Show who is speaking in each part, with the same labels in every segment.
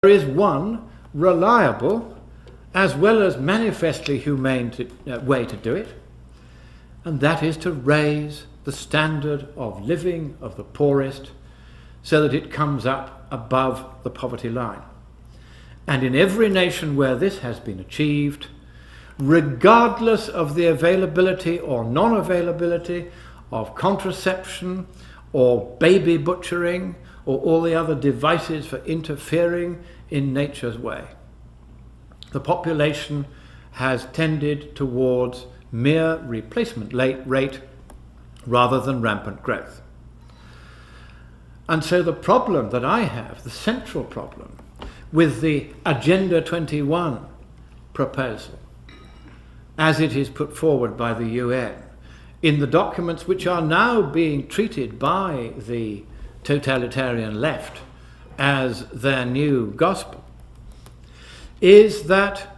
Speaker 1: There is one reliable as well as manifestly humane way to do it, and that is to raise the standard of living of the poorest so that it comes up above the poverty line. And in every nation where this has been achieved, regardless of the availability or non-availability of contraception or baby butchering or all the other devices for interfering in nature's way, the population has tended towards mere replacement rate rather than rampant growth. And so the problem that I have, the central problem with the Agenda 21 proposal, as it is put forward by the UN, in the documents which are now being treated by the totalitarian left as their new gospel, is that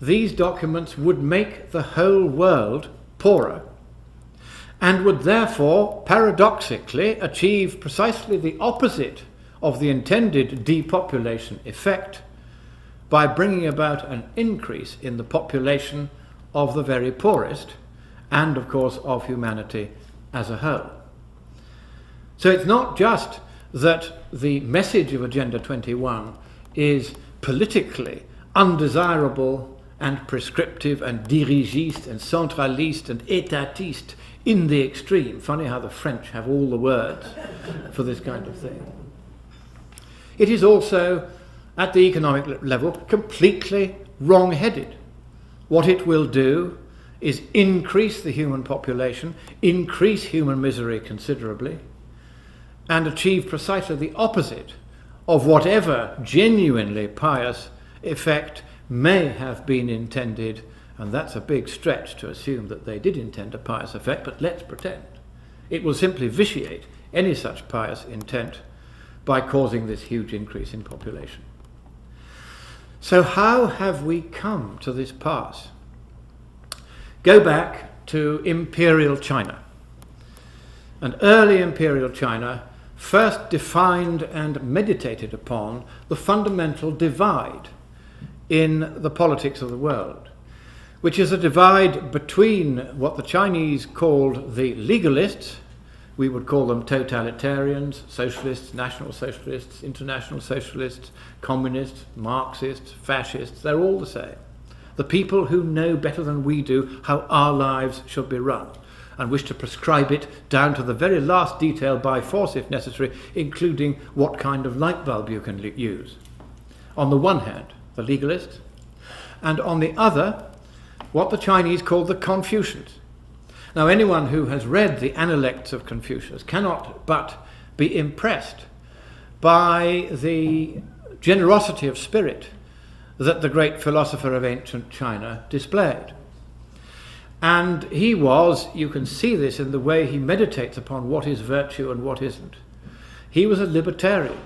Speaker 1: these documents would make the whole world poorer and would therefore paradoxically achieve precisely the opposite of the intended depopulation effect by bringing about an increase in the population of the very poorest and of course of humanity as a whole. So it's not just that the message of Agenda 21 is politically undesirable and prescriptive and dirigiste and centraliste and étatiste in the extreme. Funny how the French have all the words for this kind of thing. It is also, at the economic level, completely wrong-headed. What it will do is increase the human population, increase human misery considerably, and achieve precisely the opposite of whatever genuinely pious effect may have been intended, and that's a big stretch to assume that they did intend a pious effect, but let's pretend. It will simply vitiate any such pious intent by causing this huge increase in population. So how have we come to this pass? Go back to Imperial China. And early Imperial China first defined and meditated upon the fundamental divide in the politics of the world, which is a divide between what the Chinese called the legalists, we would call them totalitarians, socialists, national socialists, international socialists, communists, Marxists, fascists, they're all the same. The people who know better than we do how our lives should be run and wish to prescribe it down to the very last detail by force if necessary, including what kind of light bulb you can use. On the one hand, the legalists, and on the other, what the Chinese called the Confucians. Now, anyone who has read the Analects of Confucius cannot but be impressed by the generosity of spirit that the great philosopher of ancient China displayed. And he was, you can see this in the way he meditates upon what is virtue and what isn't. He was a libertarian.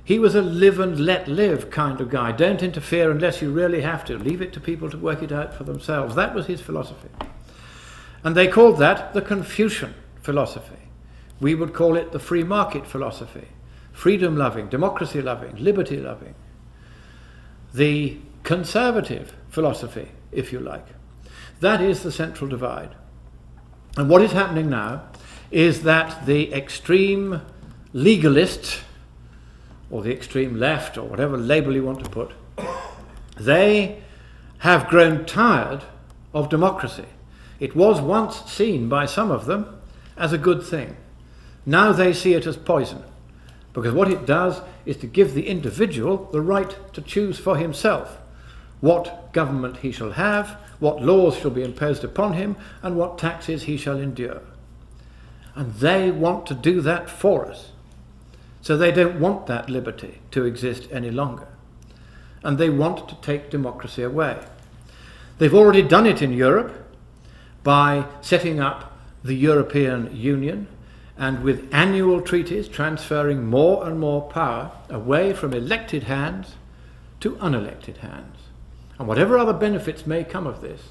Speaker 1: He was a live and let live kind of guy. Don't interfere unless you really have to. Leave it to people to work it out for themselves. That was his philosophy. And they called that the Confucian philosophy. We would call it the free market philosophy. Freedom loving, democracy loving, liberty loving. The conservative philosophy, if you like. That is the central divide. And what is happening now is that the extreme legalists, or the extreme left, or whatever label you want to put, they have grown tired of democracy. It was once seen by some of them as a good thing. Now they see it as poison, because what it does is to give the individual the right to choose for himself what government he shall have, what laws shall be imposed upon him, and what taxes he shall endure. And they want to do that for us. So they don't want that liberty to exist any longer. And they want to take democracy away. They've already done it in Europe by setting up the European Union and with annual treaties transferring more and more power away from elected hands to unelected hands. And whatever other benefits may come of this,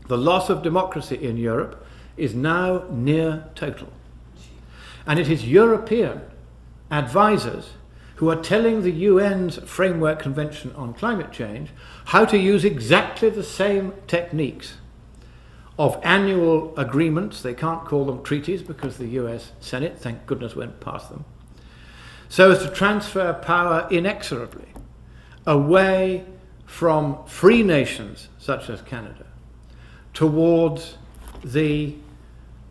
Speaker 1: the loss of democracy in Europe is now near total. And it is European advisors who are telling the UN's Framework Convention on Climate Change how to use exactly the same techniques of annual agreements. They can't call them treaties because the US Senate, thank goodness, went past them, so as to transfer power inexorably away from free nations such as Canada towards the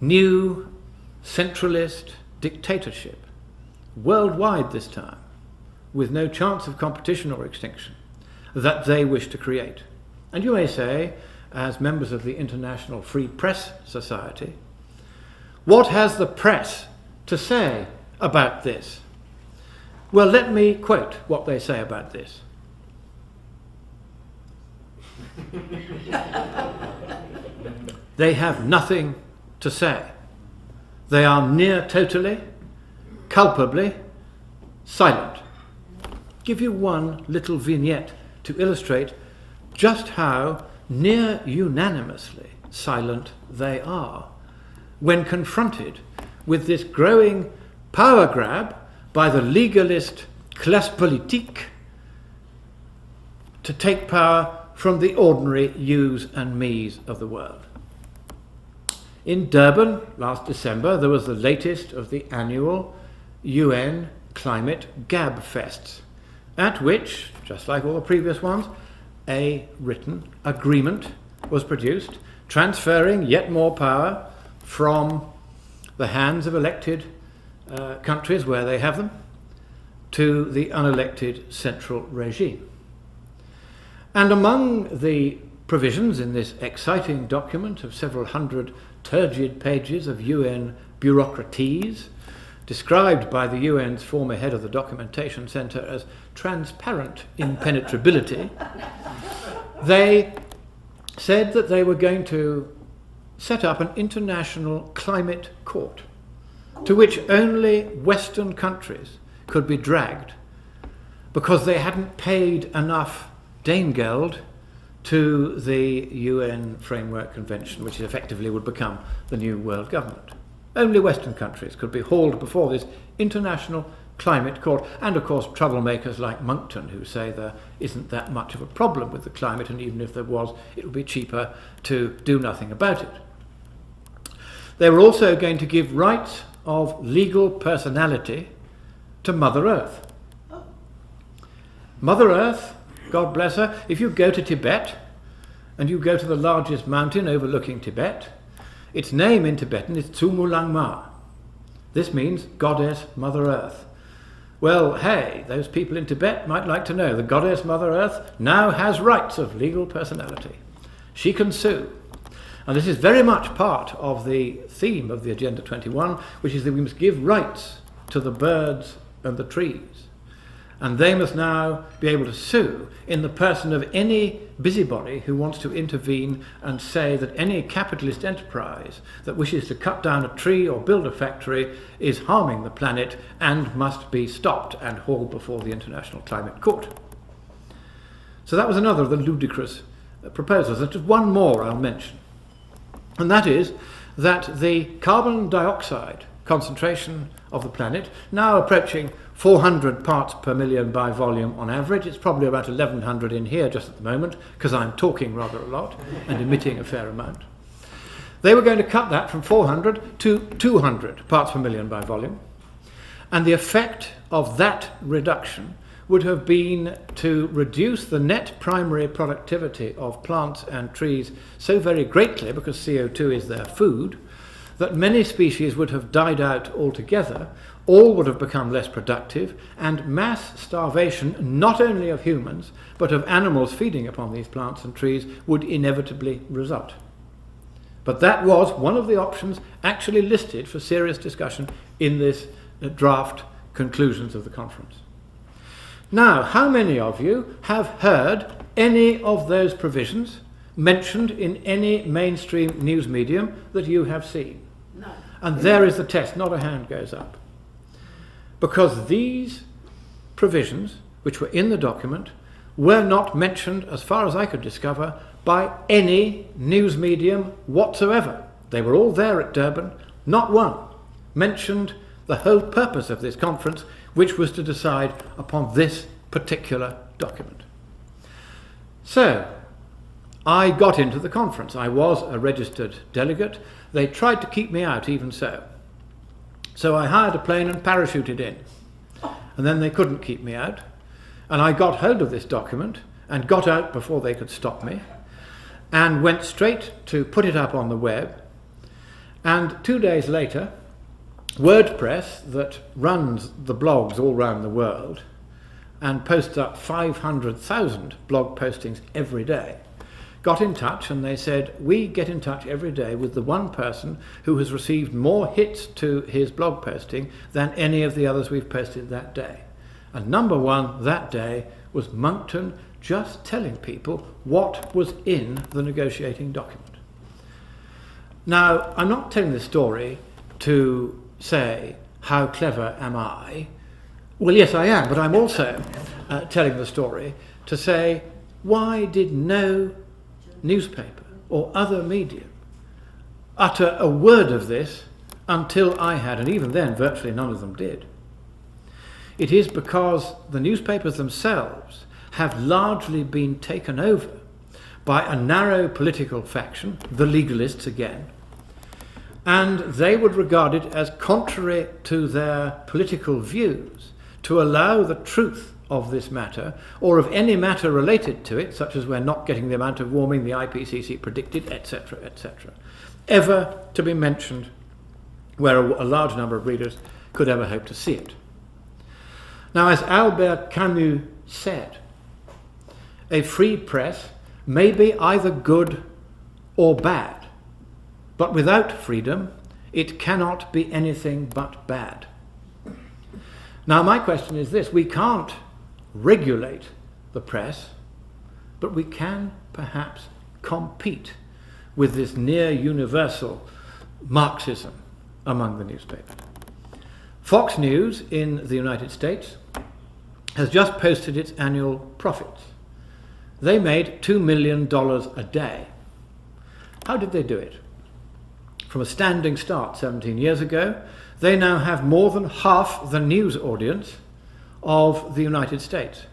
Speaker 1: new centralist dictatorship, worldwide this time, with no chance of competition or extinction, that they wish to create. And you may say, as members of the International Free Press Society, what has the press to say about this? Well, let me quote what they say about this. They have nothing to say. They are near totally, culpably silent. Give you one little vignette to illustrate just how near unanimously silent they are when confronted with this growing power grab by the legalist classe politique to take power from the ordinary yous and me's of the world. In Durban last December, there was the latest of the annual UN Climate Gab Fests, at which, just like all the previous ones, a written agreement was produced, transferring yet more power from the hands of elected countries where they have them to the unelected central regime. And among the provisions in this exciting document of several hundred turgid pages of UN bureaucraties, described by the UN's former head of the Documentation Centre as transparent impenetrability, they said that they were going to set up an international climate court to which only Western countries could be dragged because they hadn't paid enough Danegeld to the UN Framework Convention, which effectively would become the new world government. Only Western countries could be hauled before this international climate court, and of course troublemakers like Monckton, who say there isn't that much of a problem with the climate, and even if there was, it would be cheaper to do nothing about it. They were also going to give rights of legal personality to Mother Earth. Mother Earth, God bless her, if you go to Tibet and you go to the largest mountain overlooking Tibet, its name in Tibetan is Tsumulangma. This means Goddess Mother Earth. Well, hey, those people in Tibet might like to know the Goddess Mother Earth now has rights of legal personality. She can sue. And this is very much part of the theme of the Agenda 21, which is that we must give rights to the birds and the trees. And they must now be able to sue in the person of any busybody who wants to intervene and say that any capitalist enterprise that wishes to cut down a tree or build a factory is harming the planet and must be stopped and hauled before the International Climate Court. So that was another of the ludicrous proposals. There's just one more I'll mention, and that is that the carbon dioxide concentration of the planet, now approaching 400 parts per million by volume on average. It's probably about 1100 in here just at the moment, because I'm talking rather a lot and emitting a fair amount. They were going to cut that from 400 to 200 parts per million by volume. And the effect of that reduction would have been to reduce the net primary productivity of plants and trees so very greatly, because CO2 is their food, that many species would have died out altogether, all would have become less productive, and mass starvation, not only of humans, but of animals feeding upon these plants and trees, would inevitably result. But that was one of the options actually listed for serious discussion in this draft conclusions of the conference. Now, how many of you have heard any of those provisions mentioned in any mainstream news medium that you have seen?
Speaker 2: No.
Speaker 1: And there is the test, not a hand goes up. Because these provisions, which were in the document, were not mentioned, as far as I could discover, by any news medium whatsoever. They were all there at Durban. Not one mentioned the whole purpose of this conference, which was to decide upon this particular document. So, I got into the conference. I was a registered delegate. They tried to keep me out even so. So I hired a plane and parachuted in. And then they couldn't keep me out. And I got hold of this document and got out before they could stop me and went straight to put it up on the web. And 2 days later, WordPress, that runs the blogs all around the world and posts up 500,000 blog postings every day, got in touch, and they said, we get in touch every day with the one person who has received more hits to his blog posting than any of the others we've posted that day. And number one that day was Monckton just telling people what was in the negotiating document. Now, I'm not telling this story to say, how clever am I? Well, yes, I am, but I'm also telling the story to say, why did no newspaper or other medium utter a word of this until I had, and even then virtually none of them did? It is because the newspapers themselves have largely been taken over by a narrow political faction, the legalists again, and they would regard it as contrary to their political views to allow the truth of this matter, or of any matter related to it, such as we're not getting the amount of warming the IPCC predicted, etc., etc., ever to be mentioned where a large number of readers could ever hope to see it. Now, as Albert Camus said, a free press may be either good or bad, but without freedom, it cannot be anything but bad. Now, my question is this: we can't regulate the press, but we can perhaps compete with this near universal Marxism among the newspapers. Fox News in the United States has just posted its annual profits. They made $2 million a day. How did they do it? From a standing start 17 years ago, they now have more than half the news audience of the United States.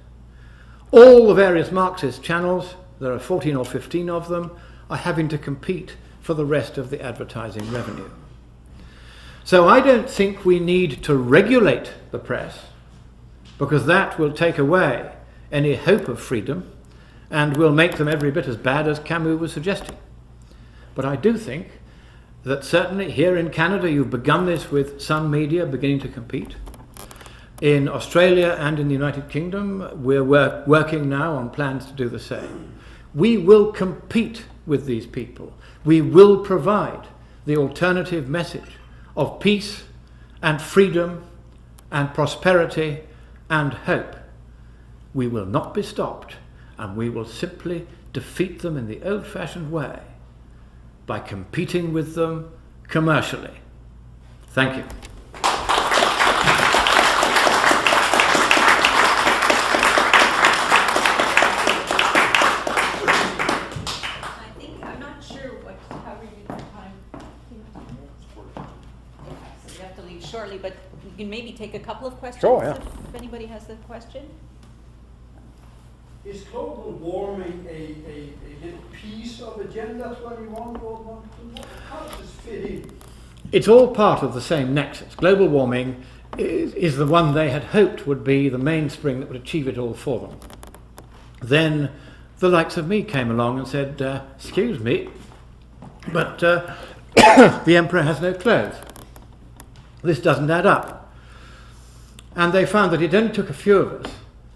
Speaker 1: All the various Marxist channels, there are 14 or 15 of them, are having to compete for the rest of the advertising revenue. So I don't think we need to regulate the press, because that will take away any hope of freedom and will make them every bit as bad as Camus was suggesting. But I do think that certainly here in Canada you've begun this with some media beginning to compete. In Australia and in the United Kingdom we're working now on plans to do the same. We will compete with these people. We will provide the alternative message of peace and freedom and prosperity and hope. We will not be stopped, and we will simply defeat them in the old-fashioned way by competing with them commercially. Thank you.
Speaker 2: I'm not sure how we do the time. Okay, so we have to leave shortly, but we can maybe take a couple of questions.
Speaker 1: Sure, yeah.
Speaker 2: If anybody has a question.
Speaker 3: Is global warming a little piece of Agenda 21 or how does this fit in?
Speaker 1: It's all part of the same nexus. Global warming is the one they had hoped would be the mainspring that would achieve it all for them. Then the likes of me came along and said, excuse me, but the emperor has no clothes. This doesn't add up. And they found that it only took a few of us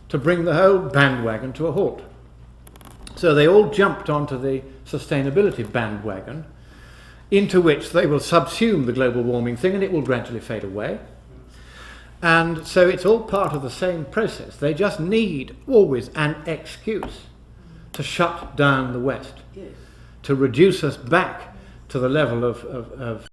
Speaker 1: to bring the whole bandwagon to a halt. So they all jumped onto the sustainability bandwagon, into which they will subsume the global warming thing and it will gradually fade away. And so it's all part of the same process. They just need always an excuse to shut down the West, to reduce us back to the level of